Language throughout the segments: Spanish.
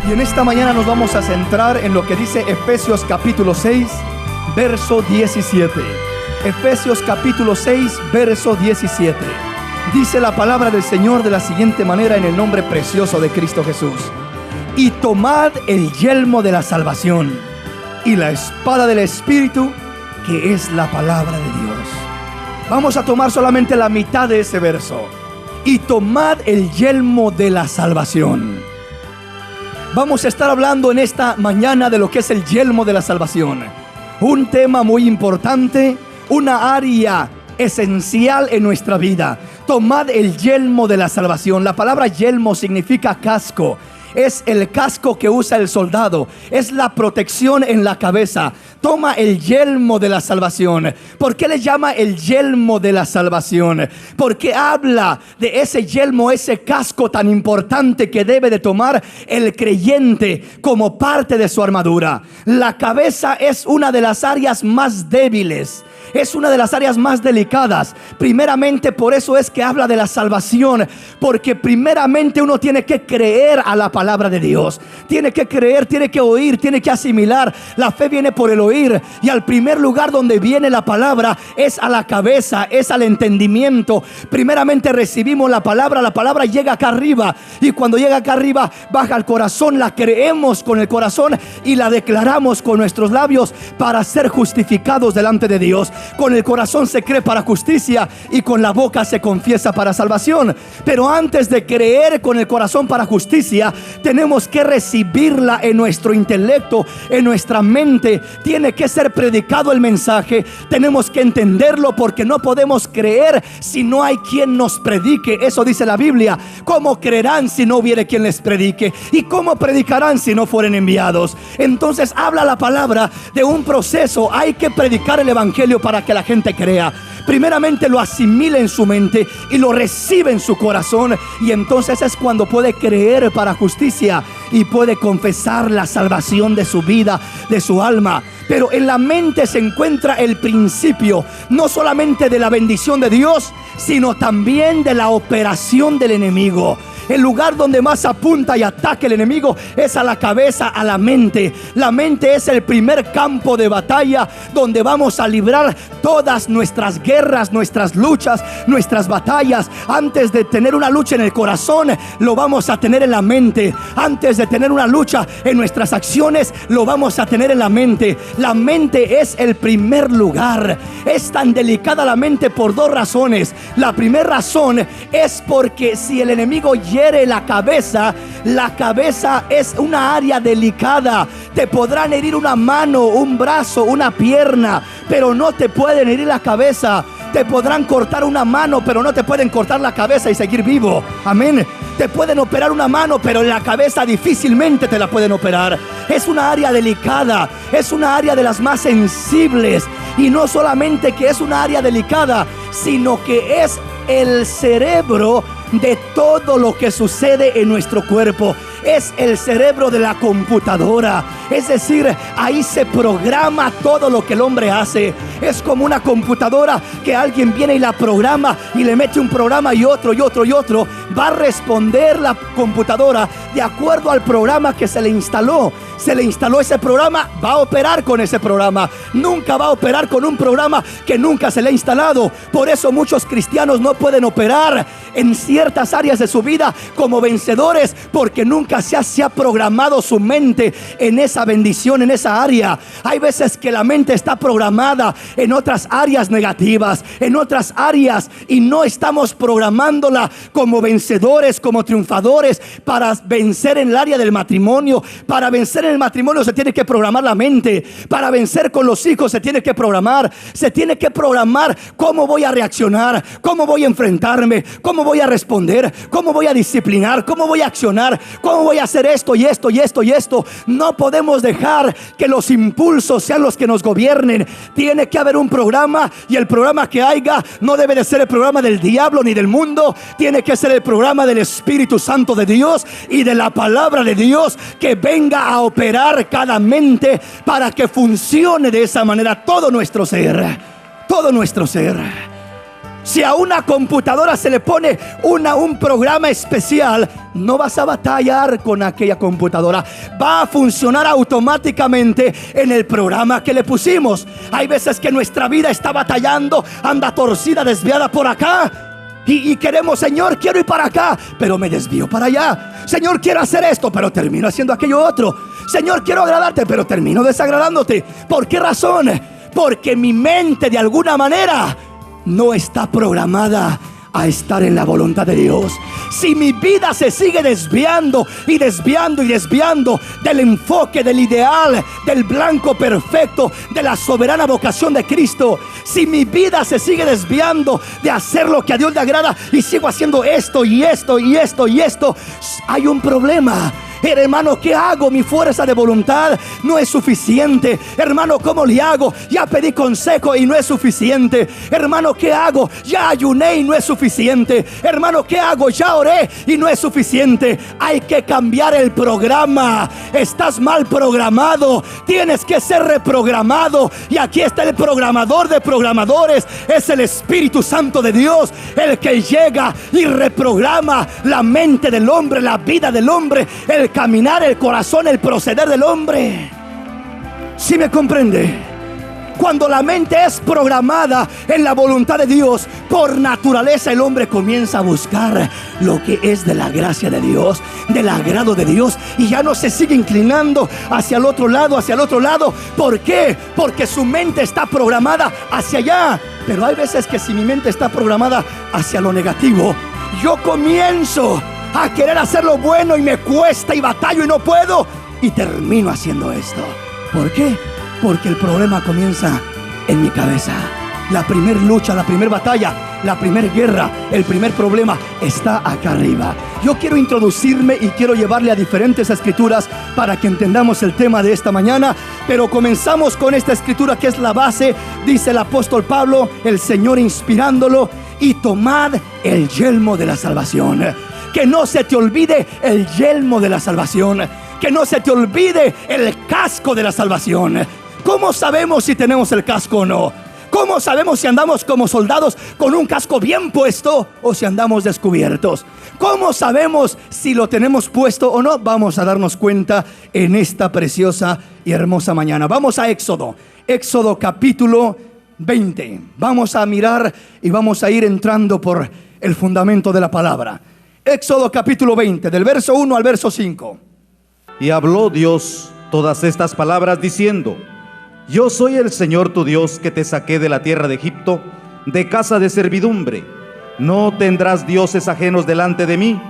Y en esta mañana nos vamos a centrar en lo que dice Efesios capítulo 6, verso 17. Efesios capítulo 6, verso 17. Dice la palabra del Señor de la siguiente manera, en el nombre precioso de Cristo Jesús: y tomad el yelmo de la salvación y la espada del Espíritu, que es la palabra de Dios. Vamos a tomar solamente la mitad de ese verso. Y tomad el yelmo de la salvación. Vamos a estar hablando en esta mañana de lo que es el yelmo de la salvación. Un tema muy importante, una área esencial en nuestra vida. Tomad el yelmo de la salvación. La palabra yelmo significa casco. Es el casco que usa el soldado. Es la protección en la cabeza. Toma el yelmo de la salvación. ¿Por qué le llama el yelmo de la salvación? Porque habla de ese yelmo, ese casco tan importante que debe de tomar el creyente como parte de su armadura. La cabeza es una de las áreas más débiles. Es una de las áreas más delicadas. Primeramente, por eso es que habla de la salvación, porque primeramente uno tiene que creer a la palabra de Dios. Tiene que creer, tiene que oír, tiene que asimilar. La fe viene por el oír, y al primer lugar donde viene la palabra es a la cabeza, es al entendimiento. Primeramente recibimos la palabra llega acá arriba, y cuando llega acá arriba baja al corazón. La creemos con el corazón y la declaramos con nuestros labios para ser justificados delante de Dios. Con el corazón se cree para justicia y con la boca se confiesa para salvación. Pero antes de creer con el corazón para justicia, tenemos que recibirla en nuestro intelecto, en nuestra mente. Tiene que ser predicado el mensaje. Tenemos que entenderlo, porque no podemos creer si no hay quien nos predique. Eso dice la Biblia. ¿Cómo creerán si no hubiere quien les predique? ¿Y cómo predicarán si no fueren enviados? Entonces habla la palabra de un proceso. Hay que predicar el evangelio para que la gente crea. Primeramente lo asimila en su mente y lo recibe en su corazón, y entonces es cuando puede creer para justicia y puede confesar la salvación de su vida, de su alma. Pero en la mente se encuentra el principio, no solamente de la bendición de Dios, sino también de la operación del enemigo. El lugar donde más apunta y ataca el enemigo es a la cabeza, a la mente. La mente es el primer campo de batalla donde vamos a librar todas nuestras guerras, nuestras luchas, nuestras batallas. Antes de tener una lucha en el corazón, lo vamos a tener en la mente. Antes de tener una lucha en nuestras acciones, lo vamos a tener en la mente. La mente es el primer lugar. Es tan delicada la mente por dos razones. La primera razón es porque si el enemigo hiere la cabeza es una área delicada. Te podrán herir una mano, un brazo, una pierna, pero no te pueden herir la cabeza. Te podrán cortar una mano, pero no te pueden cortar la cabeza y seguir vivo. Amén. Te pueden operar una mano, pero en la cabeza difícilmente te la pueden operar. Es una área delicada, es una área de las más sensibles. Y no solamente que es una área delicada, sino que es el cerebro de todo lo que sucede en nuestro cuerpo. Es el cerebro de la computadora. Es decir, ahí se programa todo lo que el hombre hace. Es como una computadora que alguien viene y la programa y le mete un programa y otro y otro y otro. Va a responder la computadora de acuerdo al programa que se le instaló. Se le instaló ese programa, va a operar con ese programa. Nunca va a operar con un programa que nunca se le ha instalado. Por eso muchos cristianos no pueden operar en ciertas áreas de su vida como vencedores, porque nunca se ha programado su mente en esa bendición, en esa área. Hay veces que la mente está programada en otras áreas negativas, en otras áreas, y no estamos programándola como vencedores, como triunfadores, para vencer en el área del matrimonio. Para vencer en el matrimonio se tiene que programar la mente. Para vencer con los hijos se tiene que programar. Se tiene que programar cómo voy a reaccionar, cómo voy a enfrentarme, cómo voy a responder, cómo voy a disciplinar, cómo voy a accionar, cómo voy a hacer esto y esto y esto y esto. No podemos dejar que los impulsos sean los que nos gobiernen. Tiene que haber un programa, y el programa que haya no debe de ser el programa del diablo ni del mundo. Tiene que ser el programa del Espíritu Santo de Dios y de la palabra de Dios, que venga a operar cada mente para que funcione de esa manera todo nuestro ser. Todo nuestro ser. Si a una computadora se le pone un programa especial, no vas a batallar con aquella computadora. Va a funcionar automáticamente en el programa que le pusimos. Hay veces que nuestra vida está batallando, anda torcida, desviada por acá. Y queremos, Señor, quiero ir para acá, pero me desvío para allá. Señor, quiero hacer esto, pero termino haciendo aquello otro. Señor, quiero agradarte, pero termino desagradándote. ¿Por qué razón? Porque mi mente de alguna manera no está programada a estar en la voluntad de Dios. Si mi vida se sigue desviando y desviando y desviando del enfoque, del ideal, del blanco perfecto, de la soberana vocación de Cristo, si mi vida se sigue desviando de hacer lo que a Dios le agrada y sigo haciendo esto y esto y esto y esto, hay un problema. Hermano, ¿qué hago? Mi fuerza de voluntad no es suficiente. Hermano, ¿cómo le hago? Ya pedí consejo y no es suficiente. Hermano, ¿qué hago? Ya ayuné y no es suficiente. Hermano, ¿qué hago? Ya oré y no es suficiente. Hay que cambiar el programa. Estás mal programado. Tienes que ser reprogramado. Y aquí está el programador de programadores. Es el Espíritu Santo de Dios, el que llega y reprograma la mente del hombre, la vida del hombre, el caminar, el corazón, el proceder del hombre. ¿Sí me comprende? Cuando la mente es programada en la voluntad de Dios, por naturaleza el hombre comienza a buscar lo que es de la gracia de Dios, del agrado de Dios, y ya no se sigue inclinando hacia el otro lado, hacia el otro lado. ¿Por qué? Porque su mente está programada hacia allá. Pero hay veces que si mi mente está programada hacia lo negativo, yo comienzo a querer hacer lo bueno y me cuesta y batallo y no puedo, y termino haciendo esto. ¿Por qué? Porque el problema comienza en mi cabeza. La primer lucha, la primer batalla, la primer guerra, el primer problema está acá arriba. Yo quiero introducirme y quiero llevarle a diferentes escrituras para que entendamos el tema de esta mañana. Pero comenzamos con esta escritura que es la base. Dice el apóstol Pablo, el Señor inspirándolo: y tomad el yelmo de la salvación. Que no se te olvide el yelmo de la salvación. Que no se te olvide el casco de la salvación. ¿Cómo sabemos si tenemos el casco o no? ¿Cómo sabemos si andamos como soldados con un casco bien puesto o si andamos descubiertos? ¿Cómo sabemos si lo tenemos puesto o no? Vamos a darnos cuenta en esta preciosa y hermosa mañana. Vamos a Éxodo. Éxodo capítulo 20. Vamos a mirar y vamos a ir entrando por el fundamento de la palabra. Éxodo capítulo 20, del verso 1 al verso 5. Y habló Dios todas estas palabras diciendo: Yo soy el Señor tu Dios, que te saqué de la tierra de Egipto, de casa de servidumbre. No tendrás dioses ajenos delante de mí.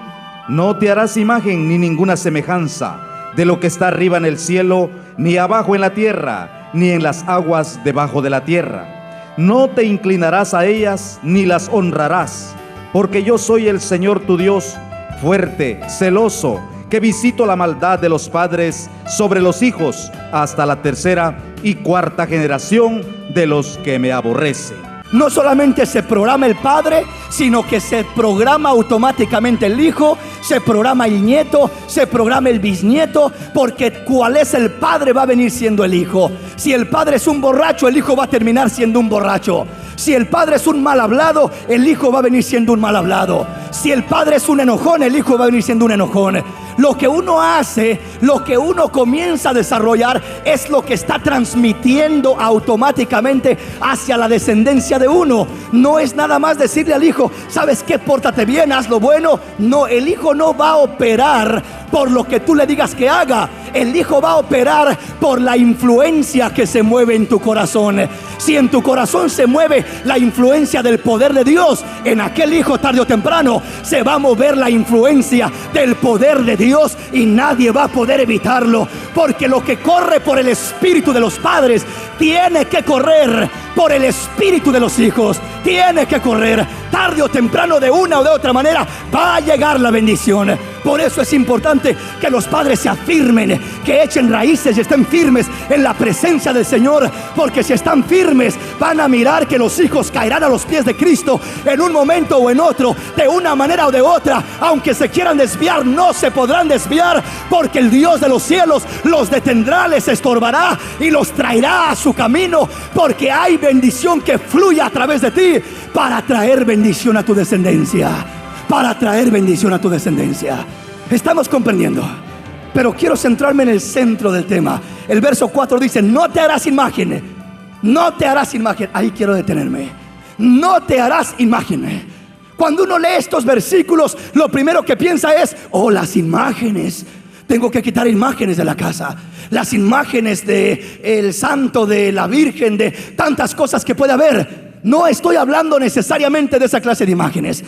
No te harás imagen ni ninguna semejanza de lo que está arriba en el cielo, ni abajo en la tierra, ni en las aguas debajo de la tierra. No te inclinarás a ellas, ni las honrarás, porque yo soy el Señor tu Dios, fuerte, celoso, que visito la maldad de los padres sobre los hijos, hasta la tercera y cuarta generación de los que me aborrecen. No solamente se programa el padre, sino que se programa automáticamente el hijo, se programa el nieto, se programa el bisnieto, porque cuál es el padre va a venir siendo el hijo. Si el padre es un borracho, el hijo va a terminar siendo un borracho. Si el padre es un mal hablado, el hijo va a venir siendo un mal hablado. Si el padre es un enojón, el hijo va a venir siendo un enojón. Lo que uno hace, lo que uno comienza a desarrollar, es lo que está transmitiendo automáticamente hacia la descendencia de uno. No es nada más decirle al hijo: ¿sabes qué? Pórtate bien, haz lo bueno. No, el hijo no va a operar por lo que tú le digas que haga. El hijo va a operar por la influencia que se mueve en tu corazón. Si en tu corazón se mueve la influencia del poder de Dios, en aquel hijo tarde o temprano se va a mover la influencia del poder de Dios, y nadie va a poder evitarlo, porque lo que corre por el espíritu de los padres tiene que correr por el espíritu de los hijos. Tiene que correr tarde o temprano, de una o de otra manera va a llegar la bendición. Por eso es importante que los padres se afirmen, que echen raíces y estén firmes en la presencia del Señor, porque si están firmes van a mirar que los hijos caerán a los pies de Cristo en un momento o en otro, de una manera o de otra. Aunque se quieran desviar, no se podrán desviar, porque el Dios de los cielos los detendrá, les estorbará y los traerá a su camino, porque hay bendición que fluye a través de ti. para traer bendición a tu descendencia. Para traer bendición a tu descendencia. ¿Estamos comprendiendo? Pero quiero centrarme en el centro del tema. El verso 4 dice: no te harás imagen. No te harás imagen. Ahí quiero detenerme. No te harás imagen. Cuando uno lee estos versículos, lo primero que piensa es: oh, las imágenes. Tengo que quitar imágenes de la casa. Las imágenes de el santo, de la virgen, de tantas cosas que puede haber. No estoy hablando necesariamente de esa clase de imágenes.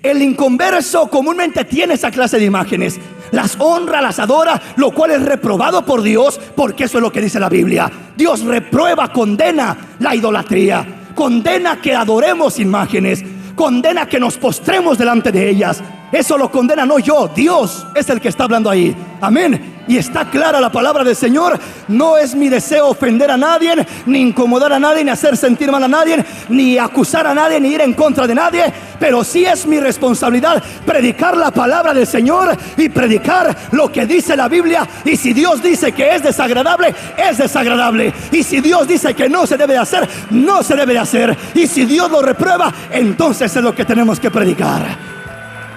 El inconverso comúnmente tiene esa clase de imágenes. Las honra, las adora, lo cual es reprobado por Dios, porque eso es lo que dice la Biblia. Dios reprueba, condena la idolatría, condena que adoremos imágenes, condena que nos postremos delante de ellas. Eso lo condena no yo, Dios es el que está hablando ahí. Amén. Y está clara la palabra del Señor. No es mi deseo ofender a nadie, ni incomodar a nadie, ni hacer sentir mal a nadie, ni acusar a nadie, ni ir en contra de nadie. Pero sí es mi responsabilidad predicar la palabra del Señor y predicar lo que dice la Biblia. Y si Dios dice que es desagradable, es desagradable. Y si Dios dice que no se debe de hacer, no se debe de hacer. Y si Dios lo reprueba, entonces es lo que tenemos que predicar.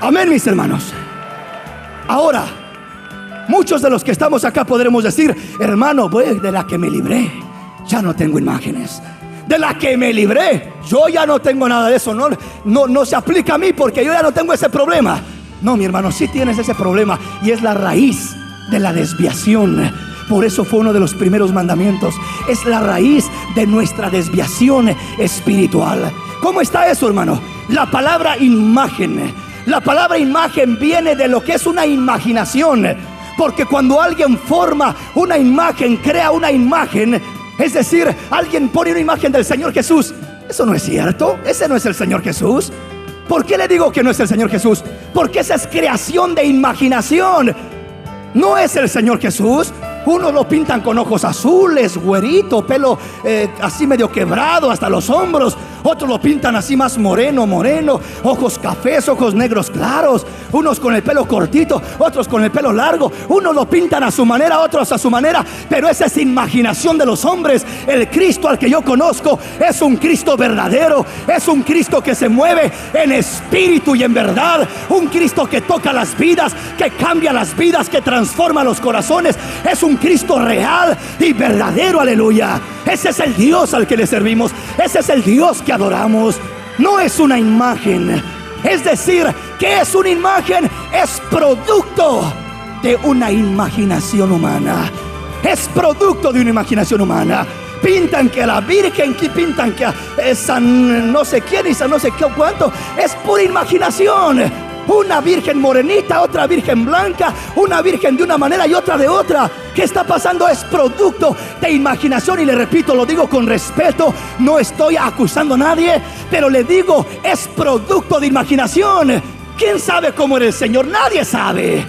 Amén, mis hermanos. Ahora, muchos de los que estamos acá podremos decir: hermano, pues de la que me libré, ya no tengo imágenes. De la que me libré, yo ya no tengo nada de eso. No se aplica a mí, porque yo ya no tengo ese problema. No, mi hermano, sí tienes ese problema, y es la raíz de la desviación. Por eso fue uno de los primeros mandamientos. Es la raíz de nuestra desviación espiritual. ¿Cómo está eso, hermano? La palabra imagen. La palabra imagen viene de lo que es una imaginación. Porque cuando alguien forma una imagen, crea una imagen, es decir, alguien pone una imagen del Señor Jesús. Eso no es cierto. Ese no es el Señor Jesús. ¿Por qué le digo que no es el Señor Jesús? Porque esa es creación de imaginación. No es el Señor Jesús. Unos lo pintan con ojos azules, güerito, pelo así medio quebrado hasta los hombros. Otros lo pintan así más moreno, ojos cafés, ojos negros claros. Unos con el pelo cortito, otros con el pelo largo. Unos lo pintan a su manera, otros a su manera. Pero esa es imaginación de los hombres. El Cristo al que yo conozco es un Cristo verdadero. Es un Cristo que se mueve en espíritu y en verdad. Un Cristo que toca las vidas, que cambia las vidas, que transforma los corazones. Es un Cristo real y verdadero, aleluya. Ese es el Dios al que le servimos. Ese es el Dios que adoramos. No es una imagen. Es decir, ¿qué es una imagen? Es producto de una imaginación humana. Es producto de una imaginación humana. Pintan que a la Virgen, que pintan que a San no sé quién y San no sé qué cuánto. Es pura imaginación. Una virgen morenita, otra virgen blanca, una virgen de una manera y otra de otra. ¿Qué está pasando? Es producto de imaginación. Y le repito, lo digo con respeto, no estoy acusando a nadie, pero le digo, es producto de imaginación. ¿Quién sabe cómo era el Señor? Nadie sabe.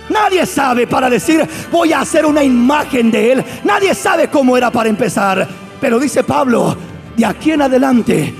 Nadie sabe para decir, voy a hacer una imagen de Él. Nadie sabe cómo era para empezar. Pero dice Pablo, de aquí en adelante,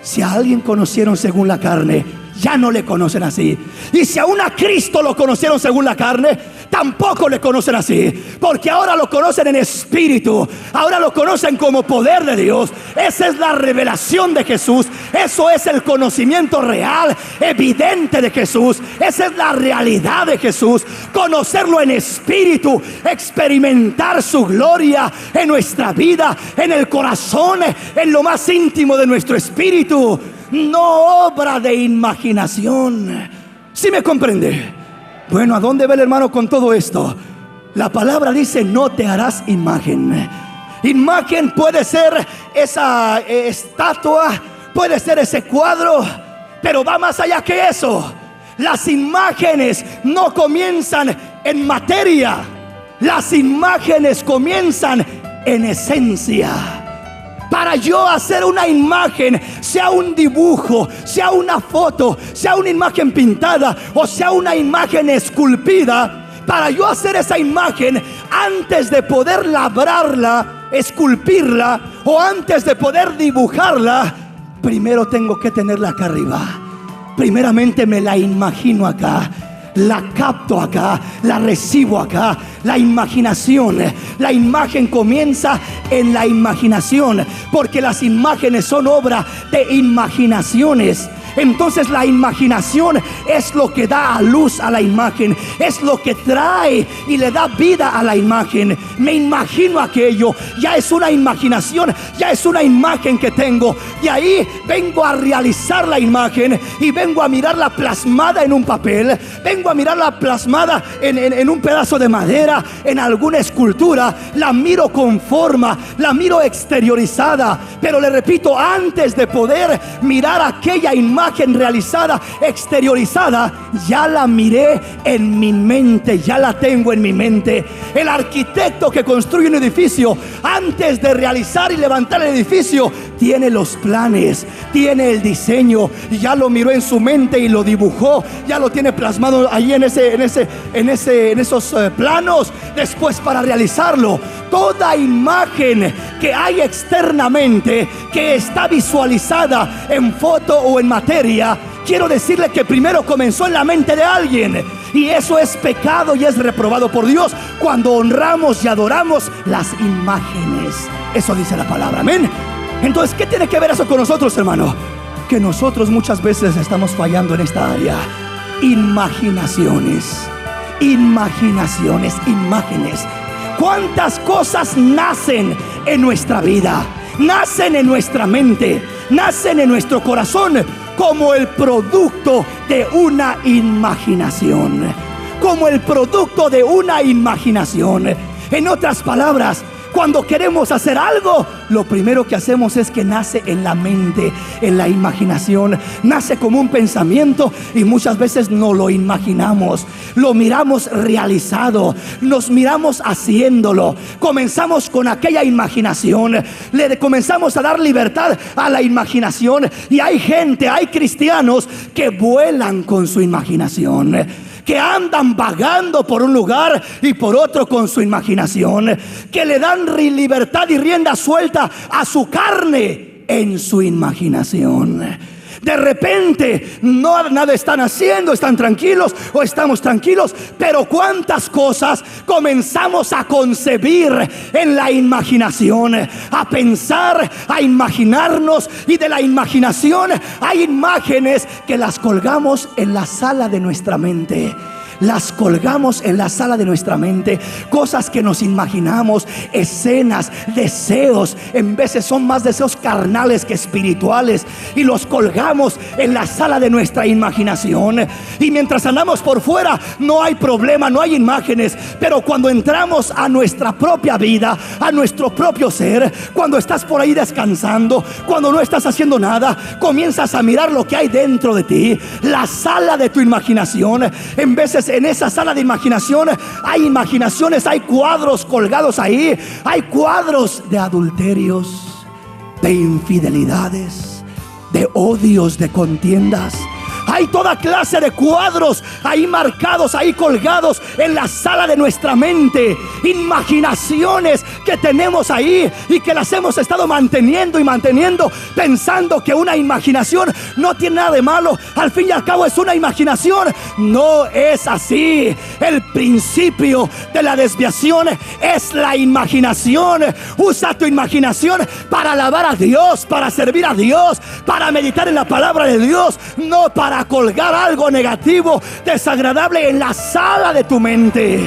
si a alguien conocieron según la carne, ya no le conocen así. Y si aún a Cristo lo conocieron según la carne, tampoco le conocen así. Porque ahora lo conocen en espíritu. Ahora lo conocen como poder de Dios. Esa es la revelación de Jesús. Eso es el conocimiento real, evidente de Jesús. Esa es la realidad de Jesús. Conocerlo en espíritu, experimentar su gloria en nuestra vida, en el corazón, en lo más íntimo de nuestro espíritu. No obra de imaginación. ¿Sí me comprende? Bueno, ¿a dónde va el hermano con todo esto? La palabra dice, no te harás imagen. Imagen puede ser esa estatua, puede ser ese cuadro, pero va más allá que eso. Las imágenes no comienzan en materia. Las imágenes comienzan en esencia. Para yo hacer una imagen, sea un dibujo, sea una foto, sea una imagen pintada o sea una imagen esculpida, para yo hacer esa imagen, antes de poder labrarla, esculpirla o antes de poder dibujarla, primero tengo que tenerla acá arriba. Primeramente me la imagino acá. la capto acá, la recibo acá. La imaginación, la imagen comienza en la imaginación, porque las imágenes son obra de imaginaciones. Entonces la imaginación es lo que da a luz a la imagen, es lo que trae y le da vida a la imagen. Me imagino aquello, ya es una imaginación, ya es una imagen que tengo. De ahí vengo a realizar la imagen y vengo a mirarla plasmada en un papel, vengo a mirarla plasmada en un pedazo de madera, en alguna escultura. La miro con forma, la miro exteriorizada. Pero le repito, antes de poder mirar aquella imagen realizada, exteriorizada, ya la miré en mi mente, ya la tengo en mi mente. El arquitecto que construye un edificio, antes de realizar y levantar el edificio, tiene los planes, tiene el diseño, ya lo miró en su mente y lo dibujó, ya lo tiene plasmado ahí en esos planos. Después, para realizarlo, toda imagen que hay externamente, que está visualizada en foto o en materia, quiero decirle que primero comenzó en la mente de alguien. Y eso es pecado y es reprobado por Dios cuando honramos y adoramos las imágenes. Eso dice la palabra, amén. Entonces, ¿qué tiene que ver eso con nosotros, hermano? Que nosotros muchas veces estamos fallando en esta área. Imaginaciones, imágenes. ¿Cuántas cosas nacen en nuestra vida? Nacen en nuestra mente, nacen en nuestro corazón como el producto de una imaginación. Como el producto de una imaginación. En otras palabras, cuando queremos hacer algo, lo primero que hacemos es que nace en la mente, en la imaginación. Nace como un pensamiento y muchas veces no lo imaginamos. Lo miramos realizado, nos miramos haciéndolo. Comenzamos con aquella imaginación, le comenzamos a dar libertad a la imaginación. Y hay gente, hay cristianos que vuelan con su imaginación, que andan vagando por un lugar y por otro con su imaginación, que le dan libertad y rienda suelta a su carne en su imaginación. De repente nada están haciendo, están tranquilos o estamos tranquilos, pero cuántas cosas comenzamos a concebir en la imaginación, a pensar, a imaginarnos, y de la imaginación hay imágenes que las colgamos en la sala de nuestra mente. Las colgamos en la sala de nuestra mente. Cosas que nos imaginamos, escenas, deseos. En veces son más deseos carnales que espirituales, y los colgamos en la sala de nuestra imaginación. Y mientras andamos por fuera no hay problema, no hay imágenes. Pero cuando entramos a nuestra propia vida, a nuestro propio ser, cuando estás por ahí descansando, cuando no estás haciendo nada, comienzas a mirar lo que hay dentro de ti, la sala de tu imaginación. En veces en esa sala de imaginación hay imaginaciones, hay cuadros colgados ahí. Hay cuadros de adulterios, de infidelidades, de odios, de contiendas. Hay toda clase de cuadros ahí marcados, ahí colgados en la sala de nuestra mente. Imaginaciones que tenemos ahí y que las hemos estado manteniendo y manteniendo, pensando que una imaginación no tiene nada de malo. Al fin y al cabo es una imaginación. No es así. El principio de la desviación es la imaginación. Usa tu imaginación para alabar a Dios, para servir a Dios, para meditar en la palabra de Dios, no para colgar algo negativo, desagradable en la sala de tu mente.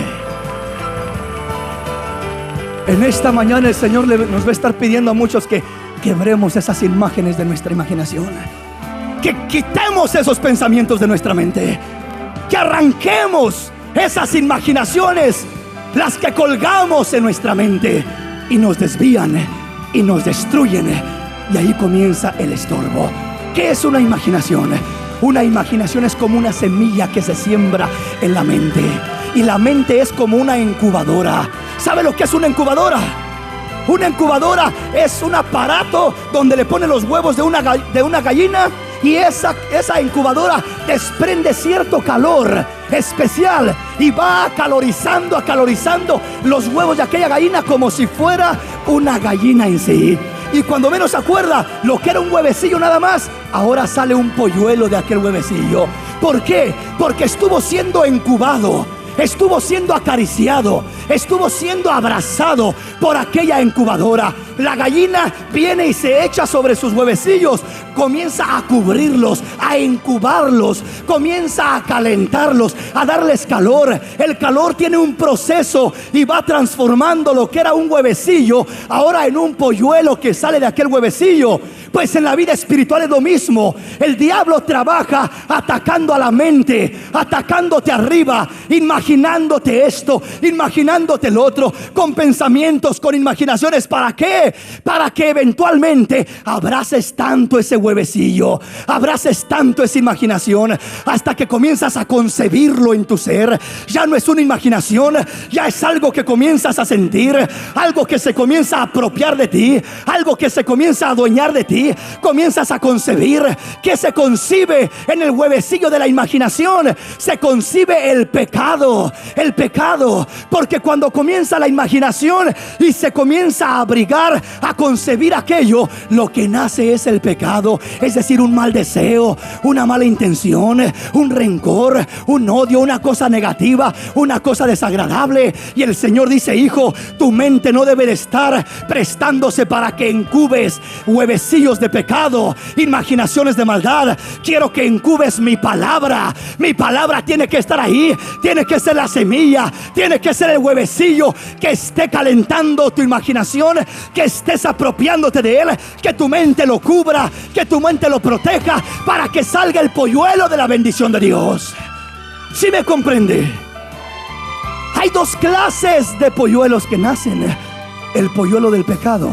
En esta mañana el Señor nos va a estar pidiendo a muchos que quebremos esas imágenes de nuestra imaginación, que quitemos esos pensamientos de nuestra mente, que arranquemos esas imaginaciones, las que colgamos en nuestra mente y nos desvían y nos destruyen. Y ahí comienza el estorbo. ¿Qué es una imaginación? Una imaginación es como una semilla que se siembra en la mente. Y la mente es como una incubadora. ¿Sabe lo que es una incubadora? Una incubadora es un aparato donde le ponen los huevos de una gallina. Y esa incubadora desprende cierto calor especial y va acalorizando los huevos de aquella gallina como si fuera una gallina en sí. Y cuando menos se acuerda, lo que era un huevecillo nada más, ahora sale un polluelo de aquel huevecillo. ¿Por qué? Porque estuvo siendo incubado, estuvo siendo acariciado, estuvo siendo abrazado por aquella incubadora. La gallina viene y se echa sobre sus huevecillos, comienza a cubrirlos, a incubarlos, comienza a calentarlos, a darles calor. El calor tiene un proceso y va transformando lo que era un huevecillo ahora en un polluelo que sale de aquel huevecillo. Pues en la vida espiritual es lo mismo. El diablo trabaja atacando a la mente, atacándote arriba, imaginándote esto, imaginándote lo otro, con pensamientos, con imaginaciones. ¿Para qué? Para que eventualmente abraces tanto ese huevecillo, abraces tanto esa imaginación, hasta que comienzas a concebirlo en tu ser. Ya no es una imaginación, ya es algo que comienzas a sentir, algo que se comienza a apropiar de ti, algo que se comienza a adueñar de ti. Comienzas a concebir. ¿Qué se concibe en el huevecillo de la imaginación? Se concibe el pecado. El pecado. Porque cuando comienza la imaginación y se comienza a abrigar, a concebir aquello, lo que nace es el pecado. Es decir, un mal deseo, una mala intención, un rencor, un odio, una cosa negativa, una cosa desagradable. Y el Señor dice: hijo, tu mente no debe de estar prestándose para que incubes huevecillos de pecado, imaginaciones de maldad. Quiero que incubes mi palabra. Mi palabra tiene que estar ahí, tiene que ser la semilla, tiene que ser el huevecillo que esté calentando tu imaginación, que estés apropiándote de él, que tu mente lo cubra, que tu mente lo proteja, para que salga el polluelo de la bendición de Dios. ¿Sí me comprende? Hay dos clases de polluelos que nacen: el polluelo del pecado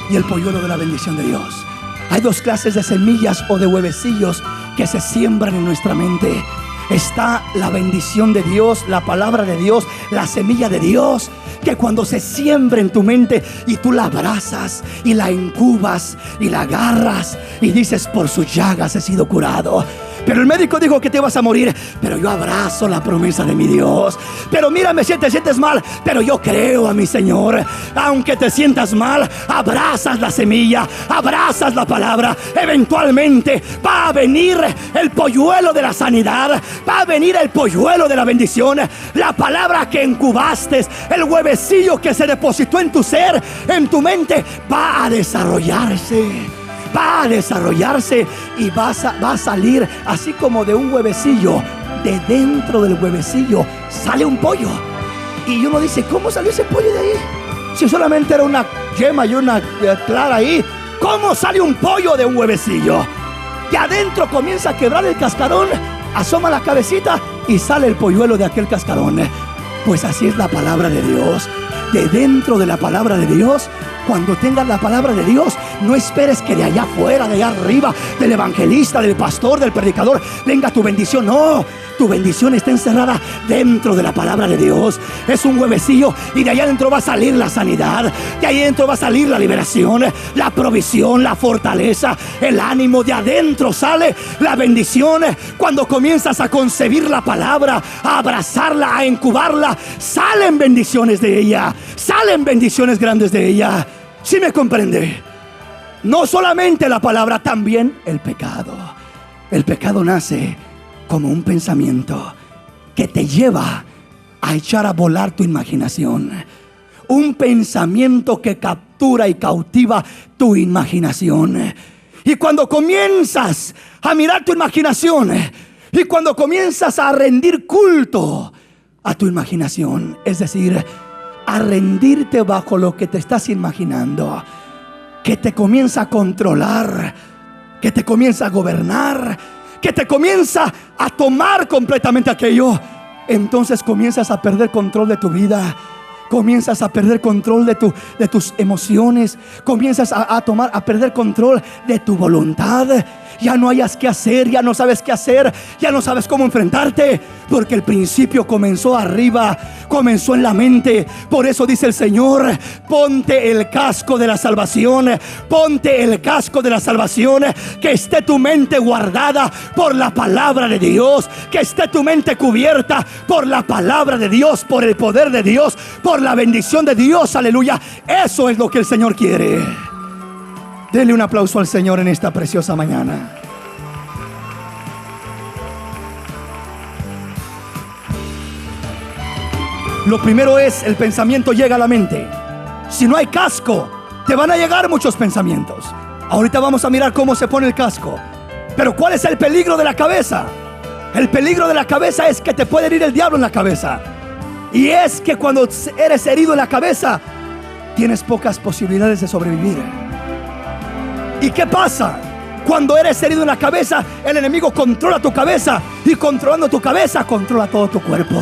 y el polluelo de la bendición de Dios. Hay dos clases de semillas o de huevecillos que se siembran en nuestra mente. Está la bendición de Dios, la palabra de Dios, la semilla de Dios, que cuando se siembra en tu mente y tú la abrazas y la incubas y la agarras y dices: por sus llagas he sido curado. Pero el médico dijo que te vas a morir, pero yo abrazo la promesa de mi Dios. Pero mira, te sientes mal, pero yo creo a mi Señor. Aunque te sientas mal, abrazas la semilla, abrazas la palabra. Eventualmente va a venir el polluelo de la sanidad, va a venir el polluelo de la bendición. La palabra que incubaste, el huevecillo que se depositó en tu ser, en tu mente, va a desarrollarse. Va a desarrollarse y va a salir, así como de un huevecillo, de dentro del huevecillo sale un pollo. Y uno dice: ¿cómo salió ese pollo de ahí? Si solamente era una yema y una clara ahí. ¿Cómo sale un pollo de un huevecillo? Y adentro comienza a quebrar el cascarón, asoma la cabecita y sale el polluelo de aquel cascarón. Pues así es la palabra de Dios. De dentro de la palabra de Dios, cuando tengas la palabra de Dios, no esperes que de allá afuera, de allá arriba, del evangelista, del pastor, del predicador, venga tu bendición. No, tu bendición está encerrada dentro de la palabra de Dios. Es un huevecillo y de allá adentro va a salir la sanidad, de ahí adentro va a salir la liberación, la provisión, la fortaleza, el ánimo. De adentro sale la bendición. Cuando comienzas a concebir la palabra, a abrazarla, a incubarla, salen bendiciones de ella, salen bendiciones grandes de ella. ¿Sí me comprende? No solamente la palabra, también el pecado. El pecado nace como un pensamiento que te lleva a echar a volar tu imaginación. Un pensamiento que captura y cautiva tu imaginación. Y cuando comienzas a mirar tu imaginación, y cuando comienzas a rendir culto a tu imaginación, es decir, a rendirte bajo lo que te estás imaginando, que te comienza a controlar, que te comienza a gobernar, que te comienza a tomar completamente aquello, entonces comienzas a perder control de tu vida. Comienzas a perder control de tus emociones. Comienzas a perder control de tu voluntad. Ya no hayas qué hacer, ya no sabes qué hacer, ya no sabes cómo enfrentarte, porque el principio comenzó arriba, comenzó en la mente. Por eso dice el Señor: ponte el casco de la salvación, ponte el casco de la salvación. Que esté tu mente guardada por la palabra de Dios, que esté tu mente cubierta por la palabra de Dios, por el poder de Dios, por la bendición de Dios. Aleluya. Eso es lo que el Señor quiere. Dele un aplauso al Señor en esta preciosa mañana. Lo primero es, el pensamiento llega a la mente. Si no hay casco, te van a llegar muchos pensamientos. Ahorita vamos a mirar cómo se pone el casco. Pero ¿cuál es el peligro de la cabeza? El peligro de la cabeza es que te puede herir el diablo en la cabeza. Y es que cuando eres herido en la cabeza, tienes pocas posibilidades de sobrevivir. ¿Y qué pasa? Cuando eres herido en la cabeza, el enemigo controla tu cabeza. Y controlando tu cabeza, controla todo tu cuerpo.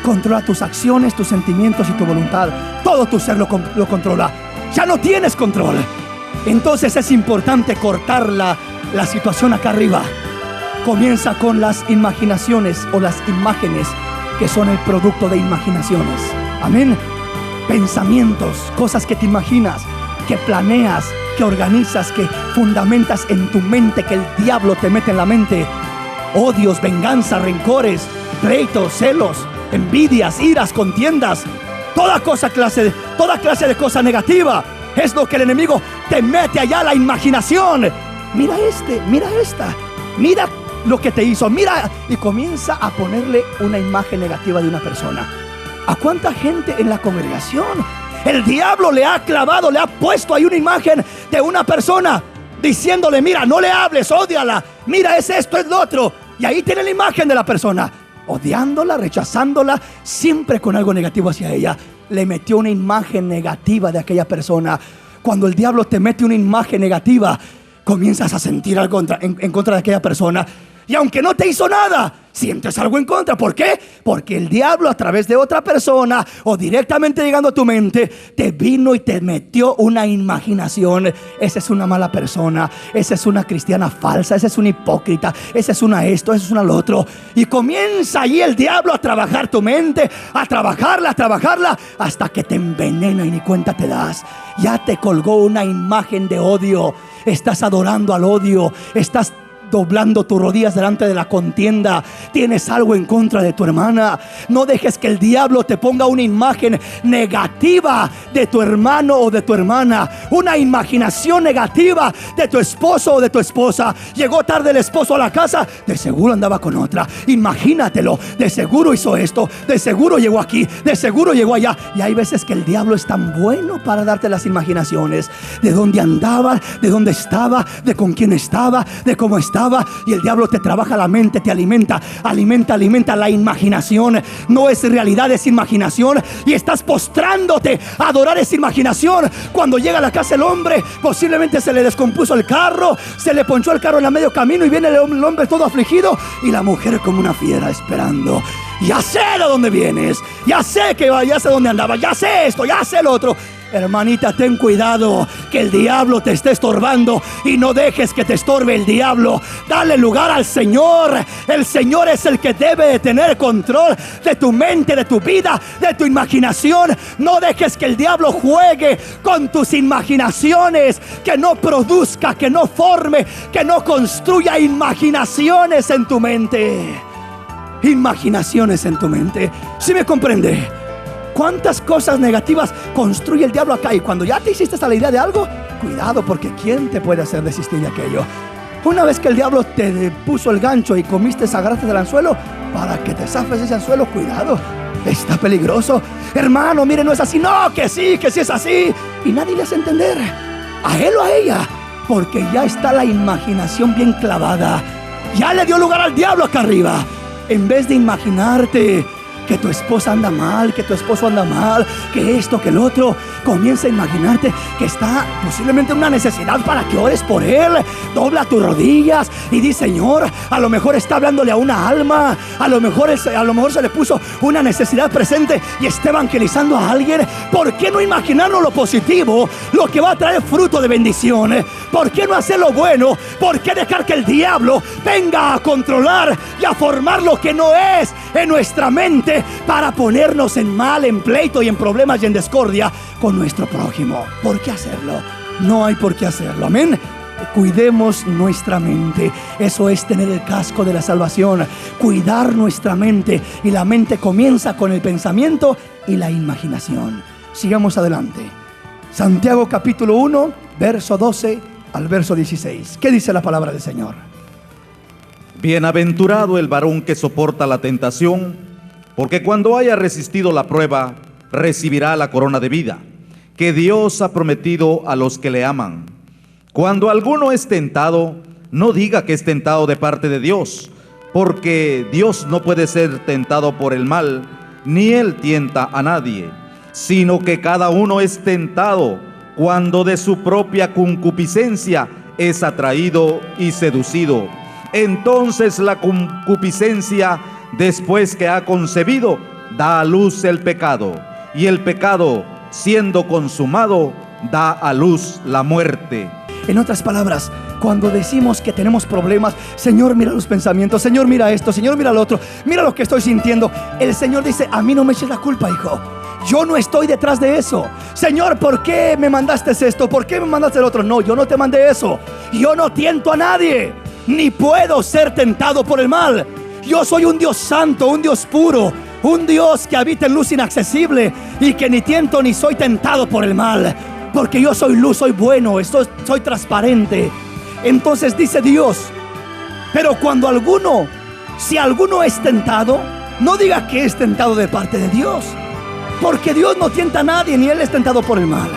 Controla tus acciones, tus sentimientos y tu voluntad. Todo tu ser lo controla. Ya no tienes control. Entonces es importante cortar la situación acá arriba. Comienza con las imaginaciones o las imágenes que son el producto de imaginaciones. Amén. Pensamientos, cosas que te imaginas, que planeas, que organizas, que fundamentas en tu mente, que el diablo te mete en la mente. Odios, venganza, rencores, pleitos, celos, envidias, iras, contiendas, toda clase de cosa negativa. Es lo que el enemigo te mete allá, la imaginación. Mira mira esta, mira lo que te hizo, mira, y comienza a ponerle una imagen negativa de una persona. ¿A cuánta gente en la congregación el diablo le ha clavado, le ha puesto ahí una imagen de una persona, diciéndole: mira, no le hables, ódiala, mira, es esto, es lo otro? Y ahí tiene la imagen de la persona, odiándola, rechazándola, siempre con algo negativo hacia ella. Le metió una imagen negativa de aquella persona. Cuando el diablo te mete una imagen negativa, comienzas a sentir algo en contra de aquella persona. Y aunque no te hizo nada, sientes algo en contra. ¿Por qué? Porque el diablo, a través de otra persona o directamente llegando a tu mente, te vino y te metió una imaginación. Esa es una mala persona, esa es una cristiana falsa, esa es una hipócrita, esa es una esto, esa es una lo otro. Y comienza ahí el diablo a trabajar tu mente, a trabajarla, hasta que te envenena y ni cuenta te das. Ya te colgó una imagen de odio. Estás adorando al odio, estás doblando tus rodillas delante de la contienda. Tienes algo en contra de tu hermana. No dejes que el diablo te ponga una imagen negativa de tu hermano o de tu hermana, una imaginación negativa de tu esposo o de tu esposa. Llegó tarde el esposo a la casa, de seguro andaba con otra. Imagínatelo, de seguro hizo esto, de seguro llegó aquí, de seguro llegó allá. Y hay veces que el diablo es tan bueno para darte las imaginaciones de dónde andaba, de dónde estaba, de con quién estaba, de cómo estaba. Y el diablo te trabaja la mente, te alimenta la imaginación. No es realidad, es imaginación. Y estás postrándote a adorar esa imaginación. Cuando llega a la casa el hombre, posiblemente se le descompuso el carro, se le ponchó el carro en el medio camino, y viene el hombre todo afligido, y la mujer como una fiera esperando. Ya sé de dónde vienes, ya sé dónde andaba, ya sé esto, ya sé lo otro. Hermanita, ten cuidado que el diablo te esté estorbando, y no dejes que te estorbe el diablo. Dale lugar al Señor. El Señor es el que debe de tener control de tu mente, de tu vida, de tu imaginación. No dejes que el diablo juegue con tus imaginaciones, que no produzca, que no forme, que no construya imaginaciones en tu mente. Imaginaciones en tu mente. ¿Sí me comprende? ¿Cuántas cosas negativas construye el diablo acá? Y cuando ya te hiciste a la idea de algo, cuidado, porque ¿quién te puede hacer desistir de aquello? Una vez que el diablo te puso el gancho y agarraste del anzuelo, para que te zafes de ese anzuelo, cuidado, está peligroso. Hermano, mire, no es así. No, que sí es así. Y nadie le hace entender, a él o a ella, porque ya está la imaginación bien clavada. Ya le dio lugar al diablo acá arriba. En vez de imaginarte que tu esposa anda mal, que tu esposo anda mal, que esto, que el otro, comienza a imaginarte que está posiblemente en una necesidad para que ores por él. Dobla tus rodillas y di: Señor, a lo mejor está hablándole a una alma, a lo mejor se le puso una necesidad presente y está evangelizando a alguien. ¿Por qué no imaginarnos lo positivo, lo que va a traer fruto de bendición? ¿Por qué no hacer lo bueno? ¿Por qué dejar que el diablo venga a controlar y a formar lo que no es en nuestra mente, para ponernos en mal, en pleito y en problemas y en discordia con nuestro prójimo? ¿Por qué hacerlo? No hay por qué hacerlo. Amén. Cuidemos nuestra mente. Eso es tener el casco de la salvación. Cuidar nuestra mente. Y la mente comienza con el pensamiento y la imaginación. Sigamos adelante. Santiago capítulo 1, verso 12 al verso 16. ¿Qué dice la palabra del Señor? Bienaventurado el varón que soporta la tentación, porque cuando haya resistido la prueba, recibirá la corona de vida, que Dios ha prometido a los que le aman. Cuando alguno es tentado, no diga que es tentado de parte de Dios, porque Dios no puede ser tentado por el mal, ni Él tienta a nadie, sino que cada uno es tentado cuando de su propia concupiscencia es atraído y seducido. Entonces la concupiscencia, después que ha concebido, da a luz el pecado, y el pecado, siendo consumado, da a luz la muerte. En otras palabras, cuando decimos que tenemos problemas, Señor, mira los pensamientos, Señor, mira esto, Señor, mira lo otro, mira lo que estoy sintiendo, el Señor dice: a mí no me eches la culpa, hijo. Yo no estoy detrás de eso. Señor, ¿por qué me mandaste esto? ¿Por qué me mandaste el otro? No, yo no te mandé eso. Yo no tiento a nadie, ni puedo ser tentado por el mal. Yo soy un Dios santo, un Dios puro, un Dios que habita en luz inaccesible, y que ni tiento ni soy tentado por el mal, porque yo soy luz, soy bueno, soy transparente. Entonces dice Dios: pero cuando si alguno es tentado, no diga que es tentado de parte de Dios, porque Dios no tienta a nadie, ni Él es tentado por el mal,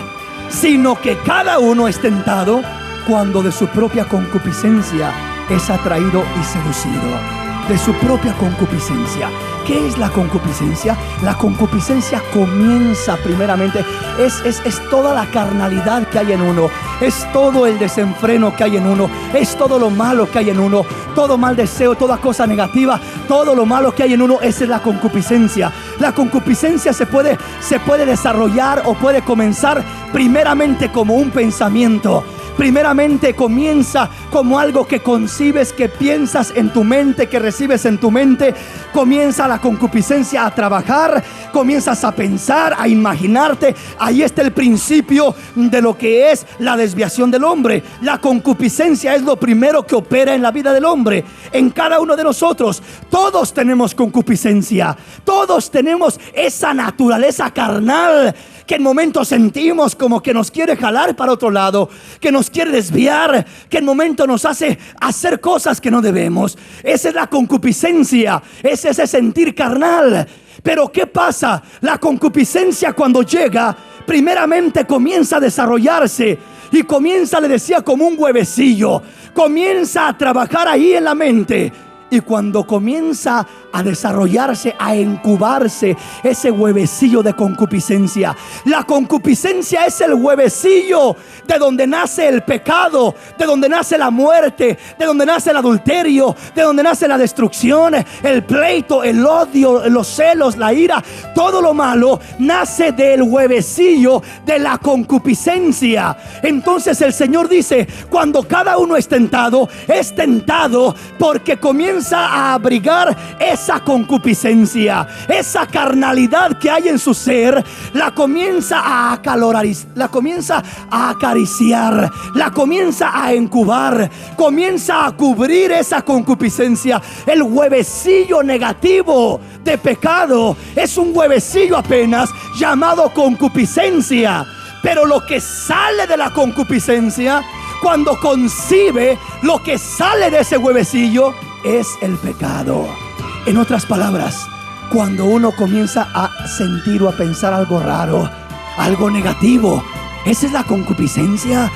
sino que cada uno es tentado cuando de su propia concupiscencia es atraído y seducido. De su propia concupiscencia. ¿Qué es la concupiscencia? La concupiscencia comienza primeramente, es toda la carnalidad que hay en uno, es todo el desenfreno que hay en uno, es todo lo malo que hay en uno, todo mal deseo, toda cosa negativa, todo lo malo que hay en uno. Esa es la concupiscencia. La concupiscencia se puede desarrollar o puede comenzar primeramente como un pensamiento. Primeramente comienza como algo que concibes, que piensas en tu mente, que recibes en tu mente. Comienza la concupiscencia a trabajar, comienzas a pensar, a imaginarte. Ahí está el principio de lo que es la desviación del hombre. La concupiscencia es lo primero que opera en la vida del hombre, en cada uno de nosotros. Todos tenemos concupiscencia, todos tenemos esa naturaleza carnal que en momentos sentimos como que nos quiere jalar para otro lado, que nos quiere desviar, que en momentos nos hace hacer cosas que no debemos. Esa es la concupiscencia, ese es ese sentir carnal. Pero ¿qué pasa? La concupiscencia, cuando llega, primeramente comienza a desarrollarse y comienza, le decía, como un huevecillo. Comienza a trabajar ahí en la mente. Y cuando comienza a desarrollarse, a incubarse ese huevecillo de concupiscencia, la concupiscencia es el huevecillo de donde nace el pecado, de donde nace la muerte, de donde nace el adulterio, de donde nace la destrucción, el pleito, el odio, los celos, la ira. Todo lo malo nace del huevecillo de la concupiscencia. Entonces el Señor dice: cuando cada uno es tentado porque comienza a abrigar esa concupiscencia, esa carnalidad que hay en su ser. La comienza a acalorar, la comienza a acariciar, la comienza a incubar, comienza a cubrir esa concupiscencia. El huevecillo negativo de pecado es un huevecillo apenas llamado concupiscencia. Pero lo que sale de la concupiscencia, cuando concibe, lo que sale de ese huevecillo es el pecado. En otras palabras, cuando uno comienza a sentir o a pensar algo raro, algo negativo, esa es la concupiscencia.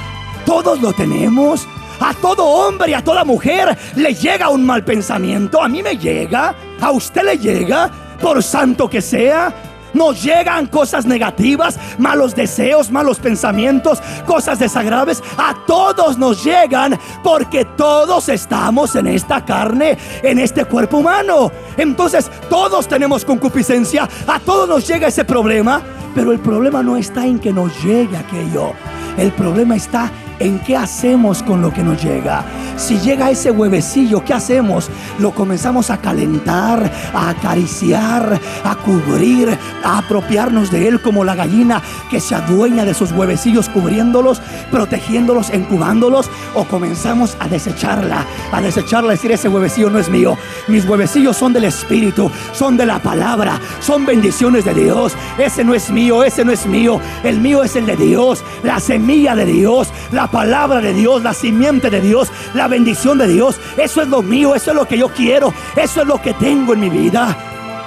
Todos lo tenemos. A todo hombre y a toda mujer le llega un mal pensamiento. A mí me llega, a usted le llega, por santo que sea. Nos llegan cosas negativas, malos deseos, malos pensamientos, cosas desagradables. A todos nos llegan, porque todos estamos en esta carne, en este cuerpo humano. Entonces todos tenemos concupiscencia, a todos nos llega ese problema. Pero el problema no está en que nos llegue aquello. El problema está en qué hacemos con lo que nos llega. Si llega ese huevecillo, ¿qué hacemos? Lo comenzamos a calentar, a acariciar, a cubrir, a apropiarnos de él como la gallina que se adueña de sus huevecillos, cubriéndolos, protegiéndolos, incubándolos. O comenzamos a desecharla, a decir: ese huevecillo no es mío. Mis huevecillos son del Espíritu, son de la palabra, son bendiciones de Dios. Ese no es mío, ese no es mío. El mío es el de Dios, la semilla de Dios, la la palabra de Dios, la simiente de Dios, la bendición de Dios. Eso es lo mío, eso es lo que yo quiero, eso es lo que tengo en mi vida.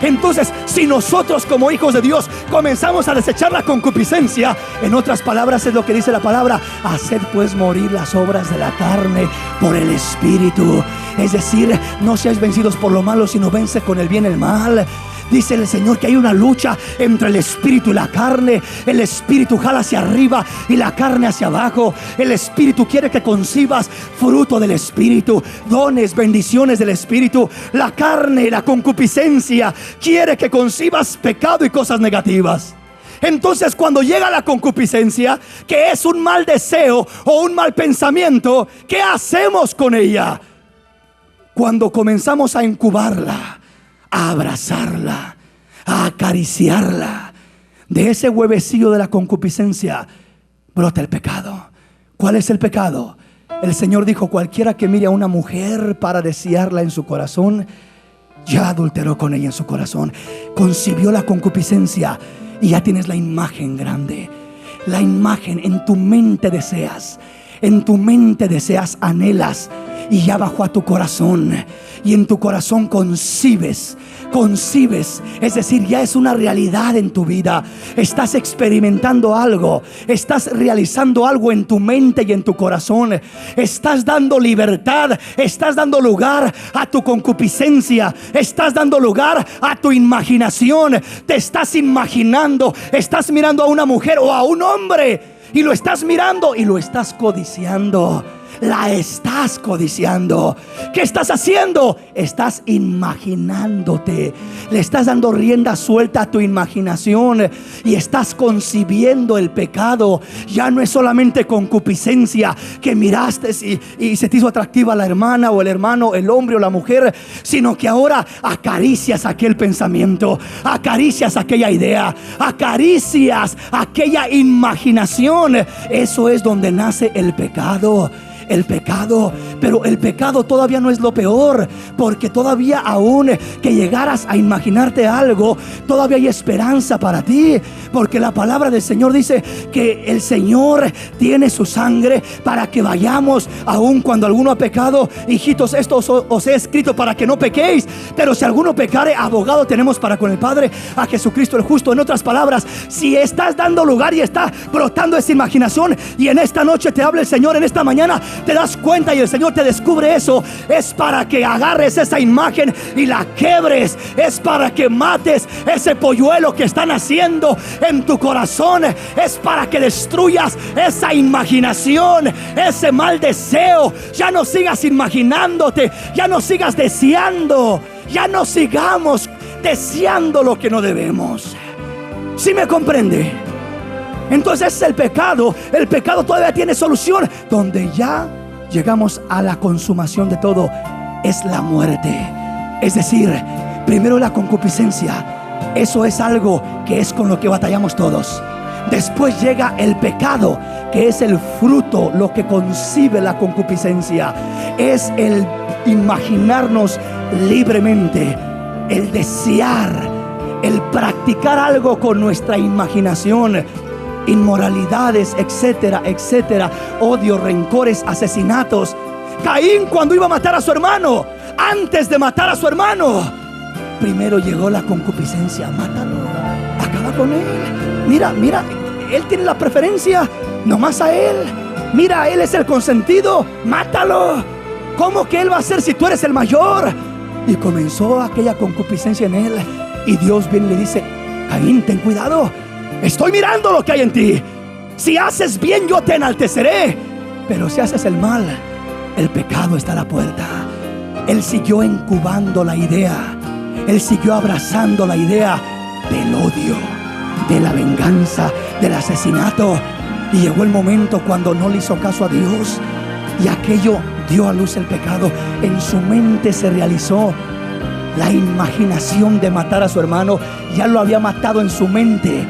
Entonces, si nosotros como hijos de Dios comenzamos a desechar la concupiscencia, en otras palabras es lo que dice la palabra: haced pues morir las obras de la carne por el Espíritu. Es decir, no seáis vencidos por lo malo, sino vence con el bien el mal. Dice el Señor que hay una lucha entre el espíritu y la carne. El espíritu jala hacia arriba y la carne hacia abajo. El espíritu quiere que concibas fruto del espíritu, dones, bendiciones del espíritu. La carne, la concupiscencia, quiere que concibas pecado y cosas negativas. Entonces, cuando llega la concupiscencia, que es un mal deseo o un mal pensamiento, ¿qué hacemos con ella? Cuando comenzamos a incubarla, a abrazarla, a acariciarla, de ese huevecillo de la concupiscencia brota el pecado. ¿Cuál es el pecado? El Señor dijo: cualquiera que mire a una mujer para desearla en su corazón, ya adulteró con ella en su corazón. Concibió la concupiscencia y ya tienes la imagen grande. La imagen en tu mente deseas. En tu mente deseas, anhelas, y ya bajó a tu corazón. Y en tu corazón concibes, es decir, ya es una realidad en tu vida. Estás experimentando algo, estás realizando algo en tu mente y en tu corazón. Estás dando libertad, estás dando lugar a tu concupiscencia, estás dando lugar a tu imaginación. Te estás imaginando, estás mirando a una mujer o a un hombre y lo estás mirando y lo estás codiciando. La estás codiciando. ¿Qué estás haciendo? Estás imaginándote. Le estás dando rienda suelta a tu imaginación y estás concibiendo el pecado. Ya no es solamente concupiscencia que miraste y se te hizo atractiva la hermana o el hermano, el hombre o la mujer, sino que ahora acaricias aquel pensamiento, acaricias aquella idea, acaricias aquella imaginación. Eso es donde nace el pecado. El pecado, pero el pecado todavía no es lo peor, porque todavía aún que llegaras a imaginarte algo, todavía hay esperanza para ti, porque la palabra del Señor dice que el Señor tiene su sangre para que vayamos, aun cuando alguno ha pecado. Hijitos, esto os he escrito para que no pequéis, pero si alguno pecare, abogado tenemos para con el Padre, a Jesucristo el justo. En otras palabras, si estás dando lugar y está brotando esa imaginación, y en esta noche te habla el Señor, en esta mañana te das cuenta y el Señor te descubre eso, es para que agarres esa imagen y la quebres. Es para que mates ese polluelo que están haciendo en tu corazón. Es para que destruyas esa imaginación, ese mal deseo. Ya no sigas imaginándote, ya no sigas deseando, ya no sigamos deseando lo que no debemos. ¿Sí me comprende? Entonces es el pecado. El pecado todavía tiene solución. Donde ya llegamos a la consumación de todo es la muerte. Es decir, primero la concupiscencia. Eso es algo que es con lo que batallamos todos. Después llega el pecado, que es el fruto, lo que concibe la concupiscencia. Es el imaginarnos libremente, el desear, el practicar algo con nuestra imaginación. Inmoralidades, etcétera, etcétera. Odio, rencores, asesinatos. Caín, cuando iba a matar a su hermano, antes de matar a su hermano, primero llegó la concupiscencia. Mátalo, acaba con él. Mira, él tiene la preferencia, nomás a él. Mira, él es el consentido, mátalo. ¿Cómo que él va a ser si tú eres el mayor? Y comenzó aquella concupiscencia en él. Y Dios viene y le dice: Caín, ten cuidado, estoy mirando lo que hay en ti. Si haces bien, yo te enalteceré, pero si haces el mal, el pecado está a la puerta. Él siguió incubando la idea, él siguió abrazando la idea del odio, de la venganza, del asesinato. Y llegó el momento cuando no le hizo caso a Dios, y aquello dio a luz el pecado. En su mente se realizó la imaginación de matar a su hermano. Ya lo había matado en su mente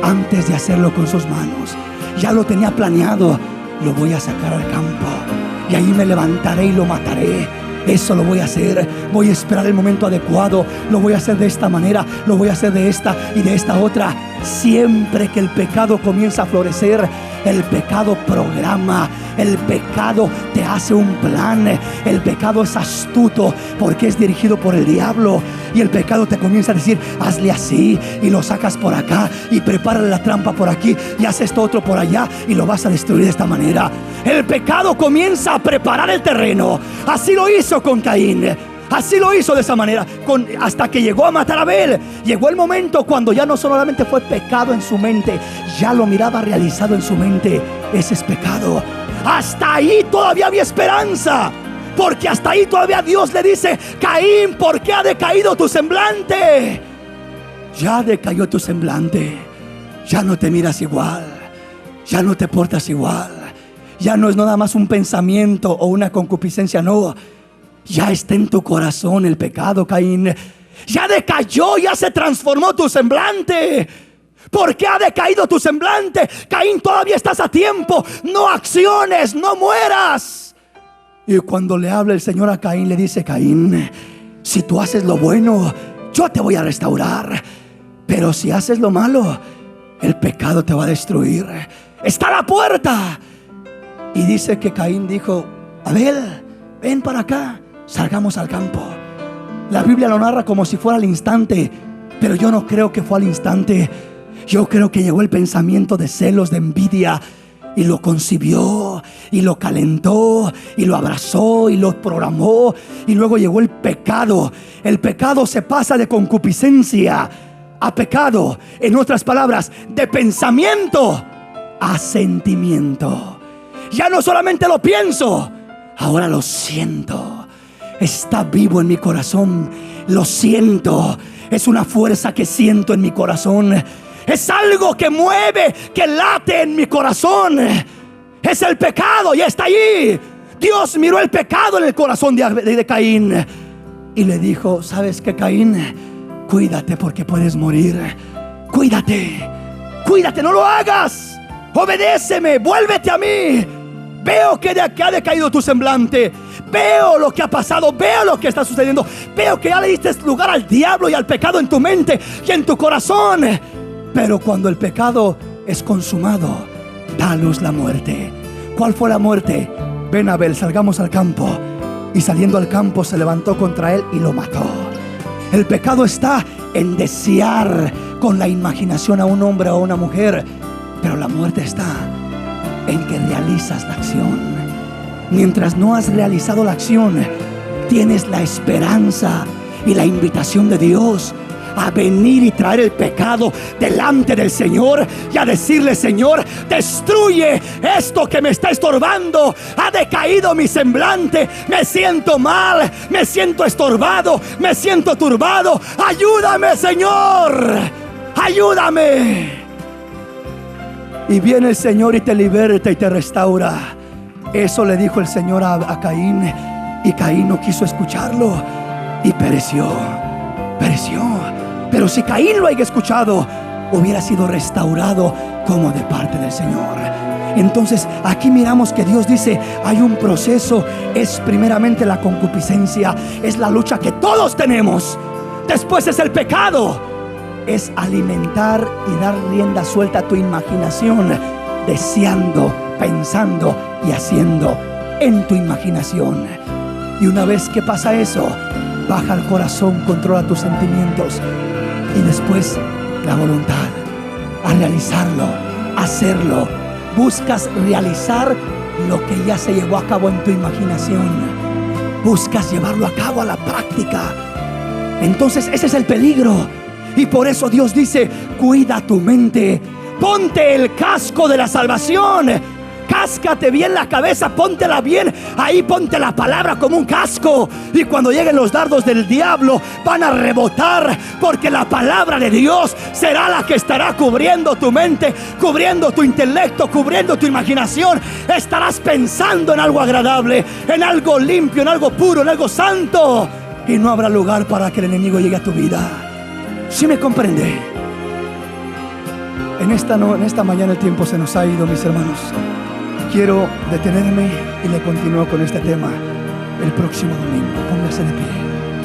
antes de hacerlo con sus manos. Ya lo tenía planeado. Lo voy a sacar al campo y ahí me levantaré y lo mataré. Eso lo voy a hacer. Voy a esperar el momento adecuado. Lo voy a hacer de esta manera, lo voy a hacer de esta y de esta otra. Siempre que el pecado comienza a florecer, el pecado programa, el pecado te hace un plan, el pecado es astuto porque es dirigido por el diablo. Y el pecado te comienza a decir: hazle así, y lo sacas por acá, y prepárale la trampa por aquí, y haces esto otro por allá, y lo vas a destruir de esta manera. El pecado comienza a preparar el terreno. Así lo hizo con Caín. Así lo hizo de esa manera, hasta que llegó a matar a Abel. Llegó el momento cuando ya no solamente fue pecado en su mente, ya lo miraba realizado en su mente. Ese es pecado. Hasta ahí todavía había esperanza, porque hasta ahí todavía Dios le dice: Caín, ¿por qué ha decaído tu semblante? Ya decayó tu semblante. Ya no te miras igual, ya no te portas igual. Ya no es nada más un pensamiento o una concupiscencia, no. Ya está en tu corazón el pecado, Caín. Ya decayó, ya se transformó tu semblante. ¿Por qué ha decaído tu semblante? Caín, todavía estás a tiempo. No acciones, no mueras. Y cuando le habla el Señor a Caín, le dice: Caín, si tú haces lo bueno, yo te voy a restaurar. Pero si haces lo malo, el pecado te va a destruir. Está a la puerta. Y dice que Caín dijo: Abel, ven para acá, salgamos al campo. La Biblia lo narra como si fuera al instante, pero yo no creo que fue al instante. Yo creo que llegó el pensamiento de celos, de envidia, y lo concibió, y lo calentó, y lo abrazó, y lo programó. Y luego llegó el pecado. El pecado se pasa de concupiscencia a pecado. En otras palabras, de pensamiento a sentimiento. Ya no solamente lo pienso, ahora lo siento. Está vivo en mi corazón. Lo siento. Es una fuerza que siento en mi corazón. Es algo que mueve, que late en mi corazón. Es el pecado y está allí. Dios miró el pecado en el corazón de Caín y le dijo: ¿sabes qué, Caín? Cuídate, porque puedes morir. Cuídate, cuídate, no lo hagas. Obedéceme, vuélvete a mí. Veo que ha decaído tu semblante. Veo lo que ha pasado, veo lo que está sucediendo. Veo que ya le diste lugar al diablo y al pecado en tu mente y en tu corazón. Pero cuando el pecado es consumado, da a luz la muerte. ¿Cuál fue la muerte? Ven, Abel, salgamos al campo. Y saliendo al campo se levantó contra él y lo mató. El pecado está en desear con la imaginación a un hombre o a una mujer, pero la muerte está en que realizas la acción. Mientras no has realizado la acción, tienes la esperanza y la invitación de Dios a venir y traer el pecado delante del Señor y a decirle: Señor, destruye esto que me está estorbando. Ha decaído mi semblante, me siento mal, me siento estorbado, me siento turbado. Ayúdame, Señor, ayúdame. Y viene el Señor y te liberta y te restaura. Eso le dijo el Señor a Caín, y Caín no quiso escucharlo y pereció. Pero si Caín lo haya escuchado, hubiera sido restaurado como de parte del Señor. Entonces aquí miramos que Dios dice: hay un proceso. Es primeramente la concupiscencia, es la lucha que todos tenemos. Después es el pecado. Es alimentar y dar rienda suelta a tu imaginación, deseando, pensando y haciendo en tu imaginación. Y una vez que pasa eso, baja al corazón, controla tus sentimientos, y después la voluntad a realizarlo, hacerlo. Buscas realizar lo que ya se llevó a cabo en tu imaginación. Buscas llevarlo a cabo a la práctica. Entonces ese es el peligro. Y por eso Dios dice: cuida tu mente. Ponte el casco de la salvación. Cáscate bien la cabeza, póntela bien. Ahí ponte la palabra como un casco. Y cuando lleguen los dardos del diablo, van a rebotar, porque la palabra de Dios será la que estará cubriendo tu mente, cubriendo tu intelecto, cubriendo tu imaginación. Estarás pensando en algo agradable, en algo limpio, en algo puro, en algo santo. Y no habrá lugar para que el enemigo llegue a tu vida. ¿Sí me comprende? En esta mañana el tiempo se nos ha ido, mis hermanos. Quiero detenerme y le continúo con este tema el próximo domingo. Póngase de pie.